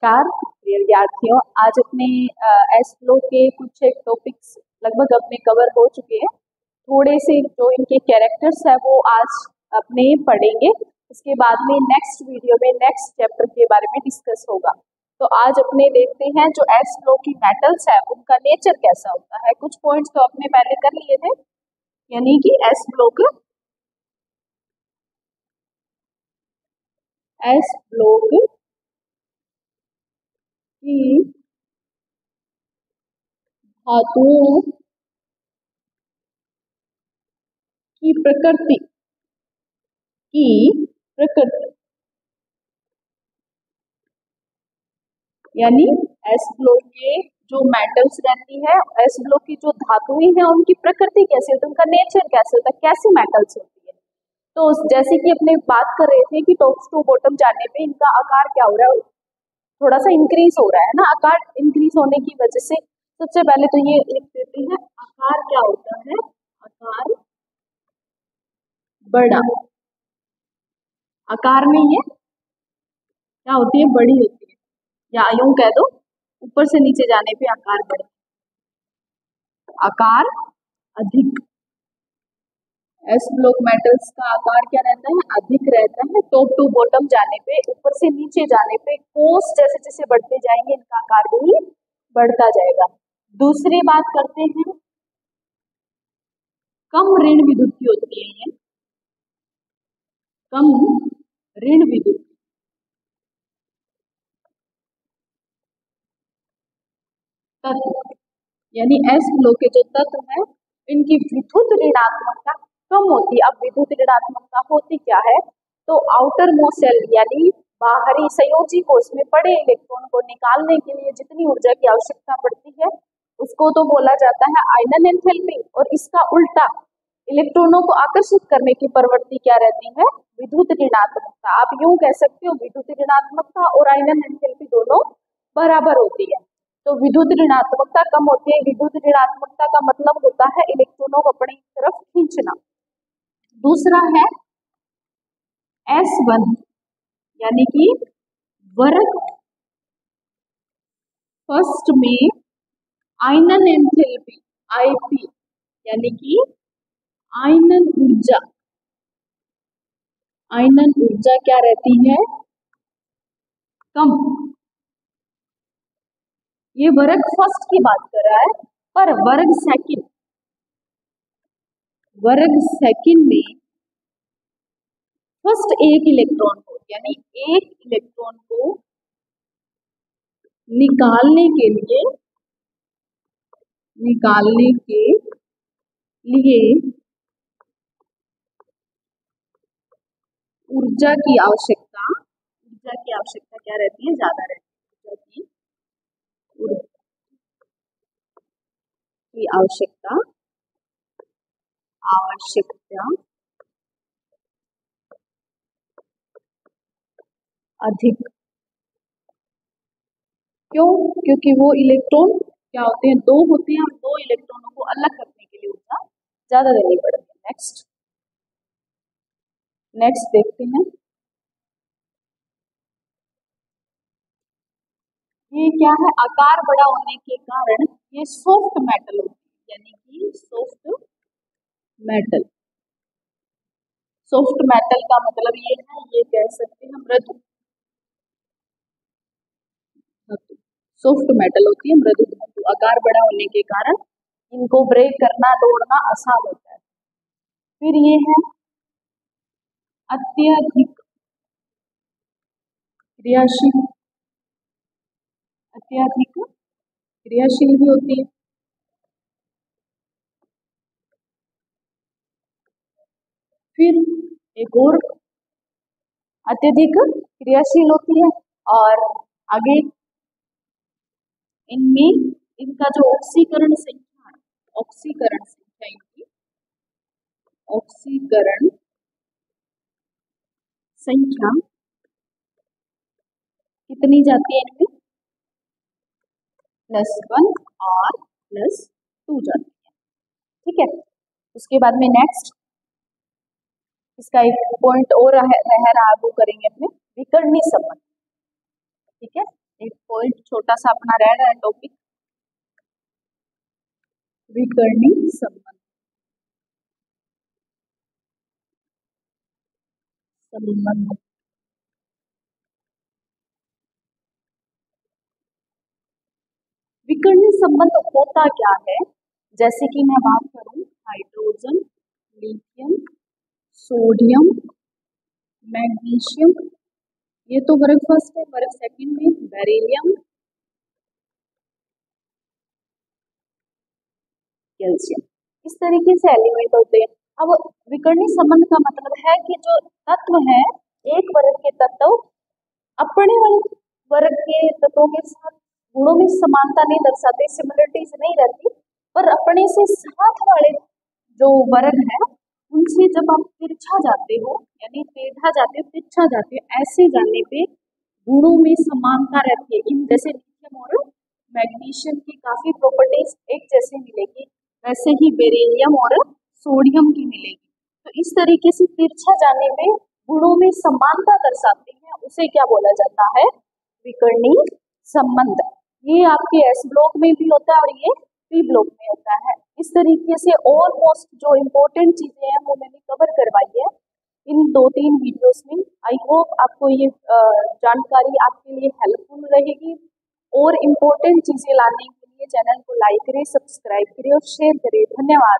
नमस्कार प्रिय विद्यार्थियों। आज अपने एस फ्लो के कुछ एक टॉपिक्स लगभग अपने कवर हो चुके हैं। थोड़े से जो इनके कैरेक्टर्स है वो आज अपने पढ़ेंगे। उसके बाद में नेक्स्ट वीडियो में नेक्स्ट चैप्टर के बारे में डिस्कस होगा। तो आज अपने देखते हैं जो एस फ्लो की मेटल्स है उनका नेचर कैसा होता है। कुछ पॉइंट्स तो अपने पहले कर लिए थे, यानी कि एस फ्लो की धातुओं की प्रकृति यानी एस फ्लो के जो मेटल्स रहती है, एस फ्लो की जो धातुएं हैं उनकी प्रकृति कैसी होती है, उनका नेचर कैसे होता है, कैसी मेटल्स होती है। तो जैसे कि अपने बात कर रहे थे कि टॉप टू बॉटम जाने पे इनका आकार क्या हो रहा है, थोड़ा सा इंक्रीज हो रहा है ना। आकार इंक्रीज होने की वजह से सबसे पहले तो ये लिख देते हैं, आकार क्या होता है, आकार बड़ा। आकार में ये क्या होती है, बड़ी होती है, या यूं कह दो ऊपर से नीचे जाने पे आकार बढ़े, आकार अधिक। एस ब्लॉक मेटल्स का आकार क्या रहता है, अधिक रहता है। टॉप टू बॉटम जाने पे, ऊपर से नीचे जाने पे कोस जैसे जैसे बढ़ते जाएंगे इनका आकार भी बढ़ता जाएगा। दूसरी बात करते हैं, कम ऋण विद्युतीय होती है ये, कम ऋण विद्युत तत्व, यानी एस फ्लो के जो तत्व है इनकी विद्युत ऋणात्मकता कम होती है। अब विद्युत ऋणात्मकता होती क्या है, तो आउटर मोस्ट सेल यानी बाहरी संयोजी कोश में पड़े इलेक्ट्रॉन को निकालने के लिए जितनी ऊर्जा की आवश्यकता पड़ती है उसको तो बोला जाता है आयनन एंथैल्पी, और इसका उल्टा इलेक्ट्रॉनों को आकर्षित करने की प्रवृत्ति क्या रहती है, विद्युत ऋणात्मकता। आप यूं कह सकते हो विद्युत ऋणात्मकता और आयनन एंथैल्पी दोनों बराबर होती है। तो विद्युत ऋणात्मकता कम होती है। विद्युत ऋणात्मकता का मतलब होता है इलेक्ट्रॉनों को अपनी तरफ खींचना। दूसरा है S1 यानी कि वर्ग फर्स्ट में आयनन एंथैल्पी IP यानी कि आयनन ऊर्जा, आयनन ऊर्जा क्या रहती है, कम। ये वर्ग फर्स्ट की बात कर रहा है, पर वर्ग सेकंड में फर्स्ट एक इलेक्ट्रॉन को, यानी एक इलेक्ट्रॉन को निकालने के लिए ऊर्जा की आवश्यकता क्या रहती है, ज्यादा रहती है। ऊर्जा की आवश्यकता अधिक। क्यों? क्योंकि वो इलेक्ट्रॉन क्या होते हैं, दो होते हैं, और दो इलेक्ट्रॉनों को अलग करने के लिए ऊर्जा ज्यादा देनी पड़ती है। नेक्स्ट देखते हैं, ये क्या है, आकार बड़ा होने के कारण ये सॉफ्ट मेटल होती है, यानी कि सॉफ्ट मेटल का मतलब ये है, ये कह सकते हैं मृदु धातु। सॉफ्ट मेटल होती है मृदु धातु। आकार बड़ा होने के कारण इनको ब्रेक करना, तोड़ना आसान होता है। फिर ये है अत्यधिक क्रियाशील भी होती है। फिर एक और अत्यधिक क्रियाशील होती है, और आगे इनमें इनका जो ऑक्सीकरण संख्या कितनी जाती है इनमें, +1 और +2 जाती है। ठीक है, उसके बाद में नेक्स्ट इसका एक पॉइंट और रह रहा है, वो करेंगे अपने विकर्णी संबंध। ठीक है, एक पॉइंट छोटा सा अपना रह रहा है टॉपिक, विकर्णी संबंध। संबंध विकर्णी संबंध होता क्या है? जैसे कि मैं बात करूं, हाइड्रोजन, लिथियम, सोडियम, मैग्नीशियम, ये तो वर्ग फर्स्ट है। वर्ग सेकंड में बेरिलियम, कैल्शियम, इस तरीके से एलिमेंट होते हैं। अब विकर्णी संबंध का मतलब है कि जो तत्व है, एक वर्ग के तत्व अपने वर्ग के तत्वों के साथ गुणों में समानता नहीं दर्शाते, सिमिलरिटीज नहीं रहती, पर अपने से साथ वाले जो वर्ग है उनसे जब आप तिरछा जाते हो, यानी टेढ़ा जाते हो, तिरछा जाते हो, ऐसे जाने पे गुणों में समानता रहती है। इन जैसे लिथियम और मैग्नीशियम की काफी प्रॉपर्टीज एक जैसे मिलेगी, वैसे ही बेरिलियम और सोडियम की मिलेगी। तो इस तरीके से तिरछा जाने में गुणों में समानता दर्शाते हैं, उसे क्या बोला जाता है? विकर्णी संबंध। ये आपके एस ब्लॉक में भी होता है और ये पी ब्लॉक में होता है। इस तरीके से ऑलमोस्ट जो इम्पोर्टेंट चीजें हैं वो मैंने कवर करवाई है इन 2-3 वीडियोस में। आई होप आपको ये जानकारी आपके लिए हेल्पफुल रहेगी। और इम्पोर्टेंट चीजें लाने के लिए चैनल को लाइक करें, सब्सक्राइब करें और शेयर करें। धन्यवाद।